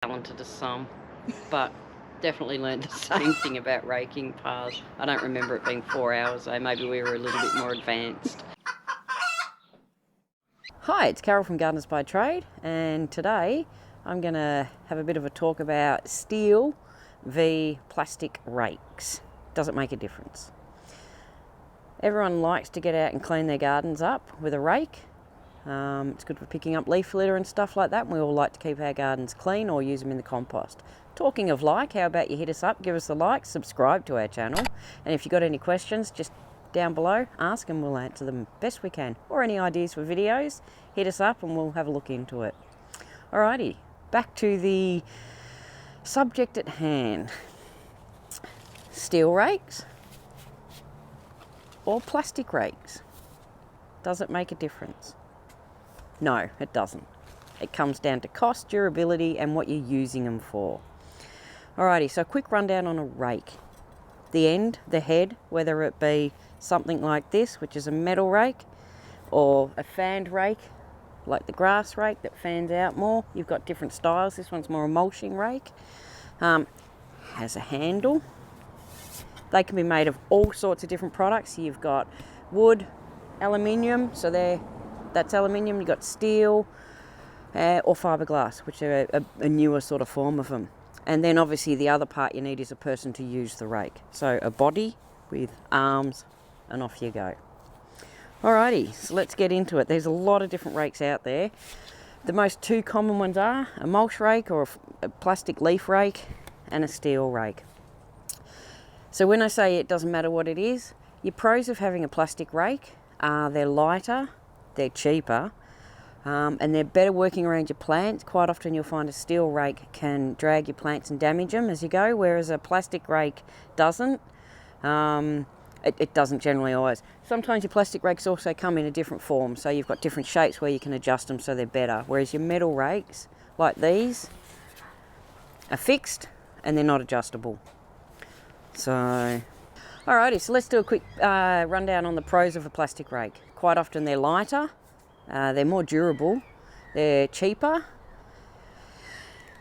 talented as some, but definitely learned the same thing about raking paths. I don't remember it being 4 hours though, maybe we were a little bit more advanced. Hi, it's Carol from Gardeners by Trade, and today I'm going to have a bit of a talk about steel v plastic rakes. Does it make a difference? Everyone likes to get out and clean their gardens up with a rake. It's good for picking up leaf litter and stuff like that. And we all like to keep our gardens clean or use them in the compost. Talking of like, how about you hit us up, give us a like, subscribe to our channel, and if you've got any questions, just down below, ask and we'll answer them best we can. Or any ideas for videos, hit us up and we'll have a look into it. Alrighty, back to the subject at hand. Steel rakes or plastic rakes? Does it make a difference? No, it doesn't. It comes down to cost, durability, and what you're using them for. Alrighty, so a quick rundown on a rake. The end, the head, whether it be something like this, which is a metal rake, or a fanned rake, like the grass rake that fans out more. You've got different styles. This one's more a mulching rake. Has a handle. They can be made of all sorts of different products. You've got wood, aluminium, so that's aluminium. You've got steel or fiberglass, which are a newer sort of form of them. And then obviously the other part you need is a person to use the rake. So a body with arms and off you go. Alrighty, so let's get into it. There's a lot of different rakes out there. The most two common ones are a mulch rake or a plastic leaf rake and a steel rake. So when I say it doesn't matter what it is, your pros of having a plastic rake are they're lighter, they're cheaper, and they're better working around your plants. Quite often you'll find a steel rake can drag your plants and damage them as you go, whereas a plastic rake doesn't. It doesn't generally always. Sometimes your plastic rakes also come in a different form, so you've got different shapes where you can adjust them so they're better, whereas your metal rakes, like these, are fixed and they're not adjustable. So, alrighty, so let's do a quick rundown on the pros of a plastic rake. Quite often they're lighter, they're more durable, they're cheaper,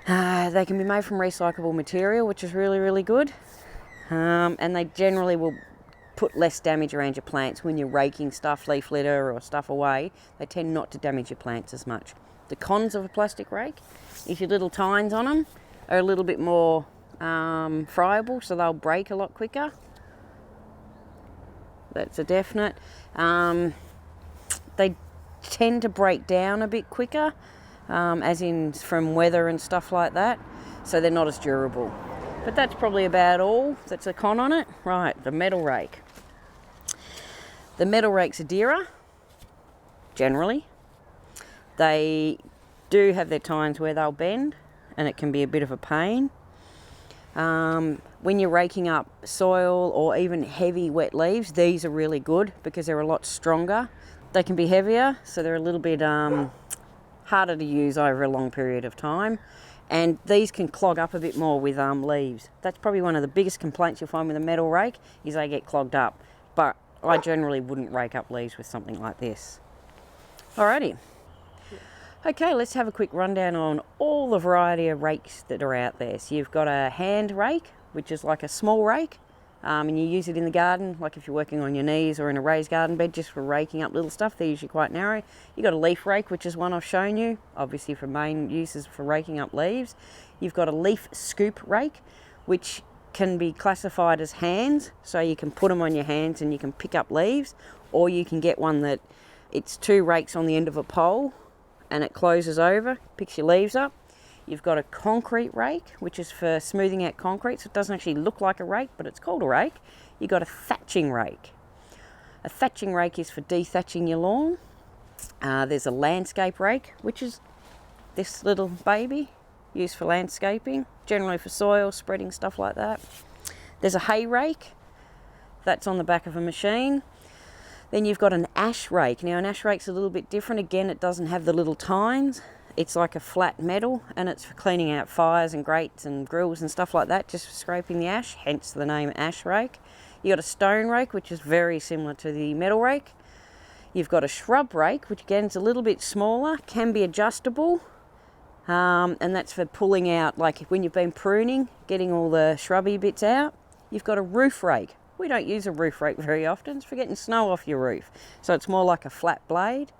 they can be made from recyclable material, which is really, really good, and they generally will put less damage around your plants when you're raking stuff, leaf litter or stuff away. They tend not to damage your plants as much. The cons of a plastic rake is your little tines on them are a little bit more friable, so they'll break a lot quicker. That's a definite. They tend to break down a bit quicker, as in from weather and stuff like that, so they're not as durable. But that's probably about all that's a con on it. Right, the metal rake. The metal rakes are dearer, generally. They do have their times where they'll bend, and it can be a bit of a pain. When you're raking up soil or even heavy wet leaves, these are really good because they're a lot stronger. They can be heavier, so they're a little bit harder to use over a long period of time. And these can clog up a bit more with leaves. That's probably one of the biggest complaints you'll find with a metal rake is they get clogged up. But I generally wouldn't rake up leaves with something like this. Alrighty. Okay, let's have a quick rundown on all the variety of rakes that are out there. So you've got a hand rake, which is like a small rake, and you use it in the garden, like if you're working on your knees or in a raised garden bed just for raking up little stuff. They're usually quite narrow. You've got a leaf rake, which is one I've shown you, obviously for main uses for raking up leaves. You've got a leaf scoop rake, which can be classified as hands, so you can put them on your hands and you can pick up leaves, or you can get one that it's two rakes on the end of a pole and it closes over, picks your leaves up. You've got a concrete rake, which is for smoothing out concrete, so it doesn't actually look like a rake, but it's called a rake. You've got a thatching rake. A thatching rake is for dethatching your lawn. There's a landscape rake, which is this little baby, used for landscaping, generally for soil, spreading, stuff like that. There's a hay rake, that's on the back of a machine. Then you've got an ash rake. Now an ash rake's a little bit different. Again, it doesn't have the little tines. It's like a flat metal and it's for cleaning out fires and grates and grills and stuff like that, just for scraping the ash, hence the name ash rake. You've got a stone rake, which is very similar to the metal rake. You've got a shrub rake, which again is a little bit smaller, can be adjustable. And that's for pulling out, like when you've been pruning, getting all the shrubby bits out. You've got a roof rake. We don't use a roof rake very often. It's for getting snow off your roof. So it's more like a flat blade.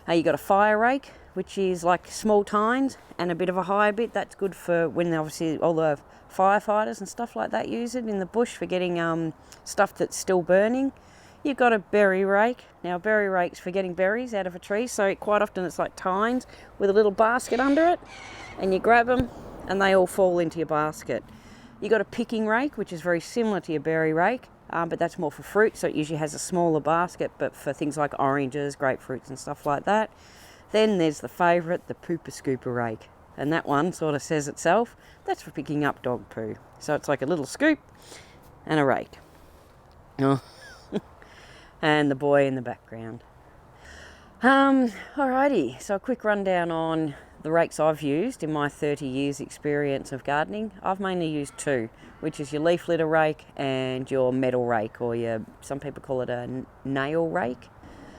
You've got a fire rake, which is like small tines and a bit of a higher bit. That's good for when obviously all the firefighters and stuff like that use it in the bush for getting stuff that's still burning. You've got a berry rake. Now a berry rake's for getting berries out of a tree, so quite often it's like tines with a little basket under it, and you grab them and they all fall into your basket. You've got a picking rake, which is very similar to your berry rake, but that's more for fruit, so it usually has a smaller basket, but for things like oranges, grapefruits and stuff like that. Then there's the favourite, the pooper scooper rake, and that one sort of says itself, that's for picking up dog poo. So it's like a little scoop and a rake. Oh. And the boy in the background. Alrighty, so a quick rundown on the rakes I've used in my 30 years experience of gardening. I've mainly used two, which is your leaf litter rake and your metal rake, or some people call it a nail rake.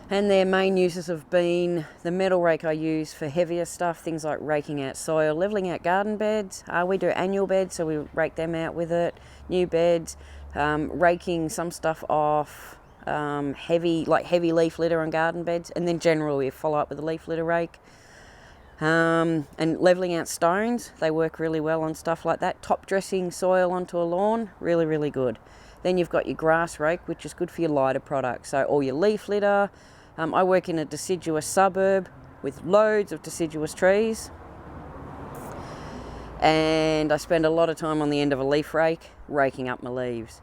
And their main uses have been the metal rake I use for heavier stuff, things like raking out soil, levelling out garden beds. We do annual beds, so we rake them out with it, new beds, raking some stuff off, heavy leaf litter on garden beds, and then generally we follow up with a leaf litter rake. And levelling out stones, they work really well on stuff like that. Top dressing soil onto a lawn, really, really good. Then you've got your grass rake, which is good for your lighter products, so all your leaf litter. I work in a deciduous suburb with loads of deciduous trees, and I spend a lot of time on the end of a leaf rake raking up my leaves.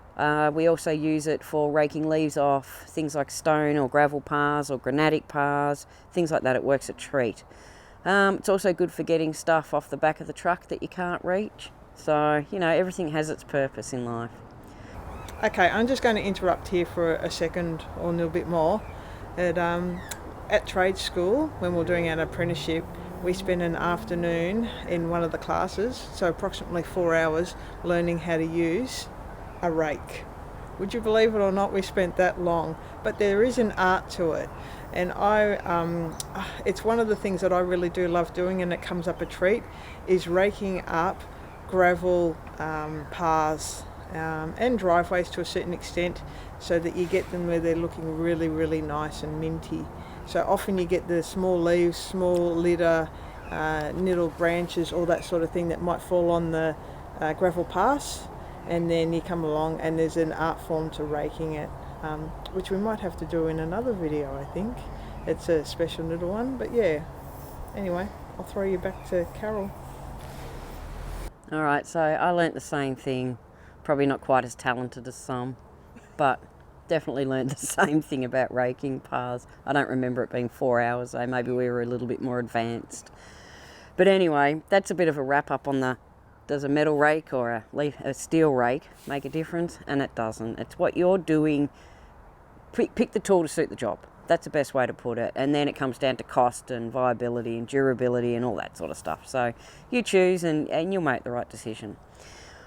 We also use it for raking leaves off things like stone or gravel paths or granitic paths, things like that. It works a treat. It's also good for getting stuff off the back of the truck that you can't reach. So, everything has its purpose in life. Okay, I'm just going to interrupt here for a second or a little bit more. At trade school, when we're doing our apprenticeship, we spent an afternoon in one of the classes, so approximately 4 hours, learning how to use a rake. Would you believe it or not, we spent that long? But there is an art to it. And it's one of the things that I really do love doing, and it comes up a treat, is raking up gravel paths and driveways to a certain extent, so that you get them where they're looking really, really nice and minty. So often you get the small leaves, small litter, little branches, all that sort of thing that might fall on the gravel paths, and then you come along and there's an art form to raking it, which we might have to do in another video, I think. It's a special little one, but yeah. Anyway, I'll throw you back to Carol. Alright, so I learnt the same thing, probably not quite as talented as some, but definitely learned the same thing about raking paths. I don't remember it being 4 hours though, maybe we were a little bit more advanced. But anyway, that's a bit of a wrap up on does a metal rake or a steel rake make a difference? And it doesn't. It's what you're doing. Pick the tool to suit the job. That's the best way to put it. And then it comes down to cost and viability and durability and all that sort of stuff. So you choose and you'll make the right decision.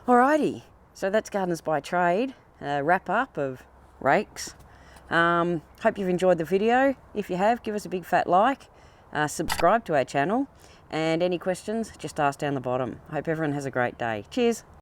Alrighty, so that's Gardeners by Trade, a wrap up of rakes. Hope you've enjoyed the video. If you have, give us a big fat like, subscribe to our channel, and any questions, just ask down the bottom. I hope everyone has a great day. Cheers.